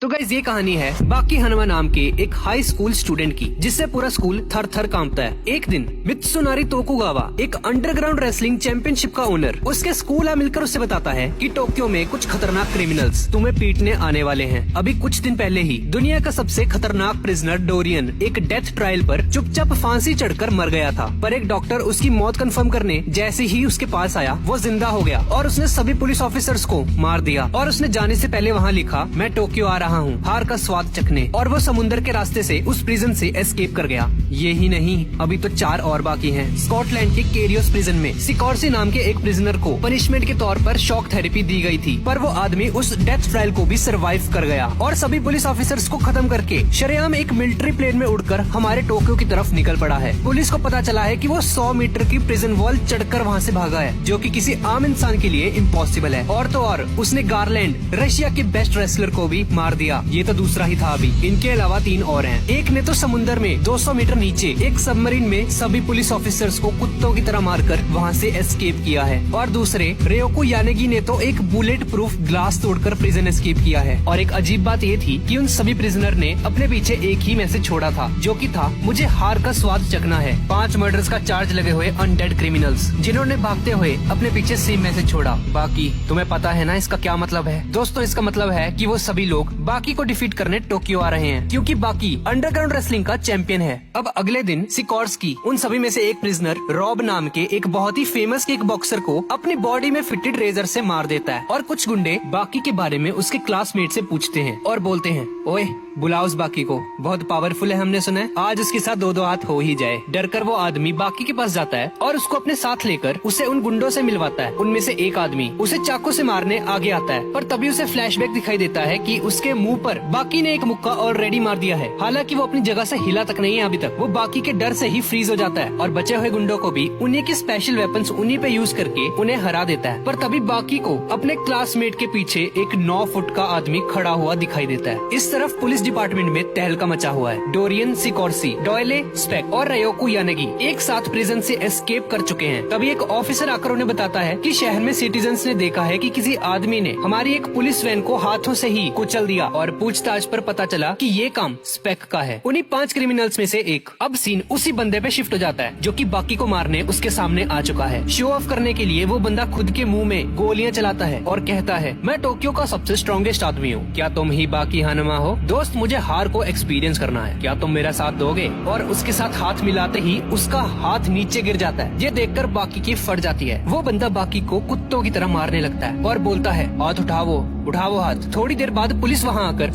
तो गाइस ये कहानी है बाकी हनुमा नाम के एक हाई स्कूल स्टूडेंट की, जिससे पूरा स्कूल थर थर कांपता है। एक दिन मित्सुनारी तोकुगावा, एक अंडरग्राउंड रेसलिंग चैंपियनशिप का ओनर, उसके स्कूल आ मिलकर उसे बताता है कि टोक्यो में कुछ खतरनाक क्रिमिनल्स तुम्हें पीटने आने वाले हैं। अभी कुछ दिन पहले ही दुनिया का सबसे खतरनाक प्रिजनर डोरियन एक डेथ ट्रायल पर चुपचाप फांसी चढ़कर मर गया था, पर एक डॉक्टर उसकी मौत कंफर्म करने जैसे ही उसके पास आया वो जिंदा हो गया और उसने सभी पुलिस ऑफिसर्स को मार दिया। और उसने जाने से पहले वहाँ लिखा, मैं टोक्यो आ रहा हूँ हार का स्वाद चखने। और वो समुद्र के रास्ते से उस प्रिजन से एस्केप कर गया। ये ही नहीं, अभी तो 4 और बाकी हैं। स्कॉटलैंड के केरियोस प्रिजन में सिकॉर्सी नाम के एक प्रिजनर को पनिशमेंट के तौर पर शॉक थेरेपी दी गई थी, पर वो आदमी उस डेथ ट्रायल को भी सरवाइव कर गया और सभी पुलिस ऑफिसर्स को खत्म करके शरेआम एक मिलिट्री प्लेन में उड़कर हमारे टोक्यो की तरफ निकल पड़ा है। पुलिस को पता चला है कि वो 100 मीटर की प्रिजन वॉल चढ़कर वहाँ से भागा है, जो कि किसी आम इंसान के लिए इम्पॉसिबल है। और तो और उसने गारलैंड, रशिया के बेस्ट रेसलर को भी मार दिया। ये तो दूसरा ही था। अभी इनके अलावा 3 और हैं। एक ने तो समुद्र में 200 मीटर नीचे एक सबमरीन में सभी पुलिस ऑफिसर्स को कुत्तों की तरह मारकर वहाँ से एस्केप किया है। और दूसरे रेयोको यानेगी ने तो एक बुलेट प्रूफ ग्लास तोड़कर प्रिजन एस्केप किया है। और एक अजीब बात ये थी कि उन सभी प्रिजनर ने अपने पीछे एक ही मैसेज छोड़ा था, जो कि था, मुझे हार का स्वाद चखना है। 5 मर्डर्स का चार्ज लगे हुए अनडेड क्रिमिनल्स, जिन्होंने भागते हुए अपने पीछे सेम मैसेज छोड़ा। बाकी तुम्हें पता है ना इसका क्या मतलब है? दोस्तों, इसका मतलब है कि वो सभी लोग बाकी को डिफीट करने टोक्यो आ रहे हैं, क्योंकि बाकी अंडरग्राउंड रेसलिंग का चैंपियन है। अब अगले दिन सिकॉर्स्की उन सभी में से एक प्रिजनर रॉब नाम के एक बहुत ही फेमस किक बॉक्सर को अपनी बॉडी में फिटेड रेजर से मार देता है। और कुछ गुंडे बाकी के बारे में उसके क्लासमेट से पूछते हैं और बोलते हैं, ओए बुलाओ उस बाकी को, बहुत पावरफुल है, हमने सुना है आज उसके साथ 2-2 हाथ हो ही जाए। डरकर वो आदमी बाकी के पास जाता है और उसको अपने साथ लेकर उसे उन गुंडों से मिलवाता है। उनमें से एक आदमी उसे चाकू से मारने आगे आता है, पर तभी उसे फ्लैशबैक दिखाई देता है कि उसके मुंह पर बाकी ने एक मुक्का ऑलरेडी मार दिया है। हालांकि वो अपनी जगह से हिला तक नहीं है अभी तक। वो बाकी के डर से ही फ्रीज हो जाता है और बचे हुए गुंडों को भी उन्हीं के स्पेशल वेपन्स उन्हीं पे यूज करके उन्हें हरा देता है। पर तभी बाकी को अपने क्लासमेट के पीछे एक 9 फुट का आदमी खड़ा हुआ दिखाई देता है। इस तरफ पुलिस डिपार्टमेंट में तहलका मचा हुआ है। डोरियन, सिकॉर्सी, डॉयले, स्पेक और रेयोको यानेगी एक साथ प्रिजन से एस्केप कर चुके हैं। तभी एक ऑफिसर आकर उन्हें बताता है कि शहर में सिटीजन्स ने देखा है कि किसी आदमी ने हमारी एक पुलिस वैन को हाथों से ही कुचल दिया। और पूछताछ पर पता चला कि ये काम स्पेक का है, उन्हीं 5 क्रिमिनल्स में से एक। अब सीन उसी बंदे पे शिफ्ट हो जाता है, जो कि बाकी को मारने उसके सामने आ चुका है। शो ऑफ करने के लिए वो बंदा खुद के मुंह में गोलियां चलाता है और कहता है, मैं टोक्यो का सबसे स्ट्रॉन्गेस्ट आदमी हूँ, क्या तुम ही बाकी हनुमा हो? दोस्त, मुझे हार को एक्सपीरियंस करना है, क्या तुम मेरा साथ दोगे? और उसके साथ हाथ मिलाते ही उसका हाथ नीचे गिर जाता है। ये देखकर बाकी की फट जाती है। वो बंदा बाकी को कुत्तों की तरह मारने लगता है और बोलता है, हाथ उठाओ, उठाओ हाथ। थोड़ी देर बाद पुलिस वहाँ आकर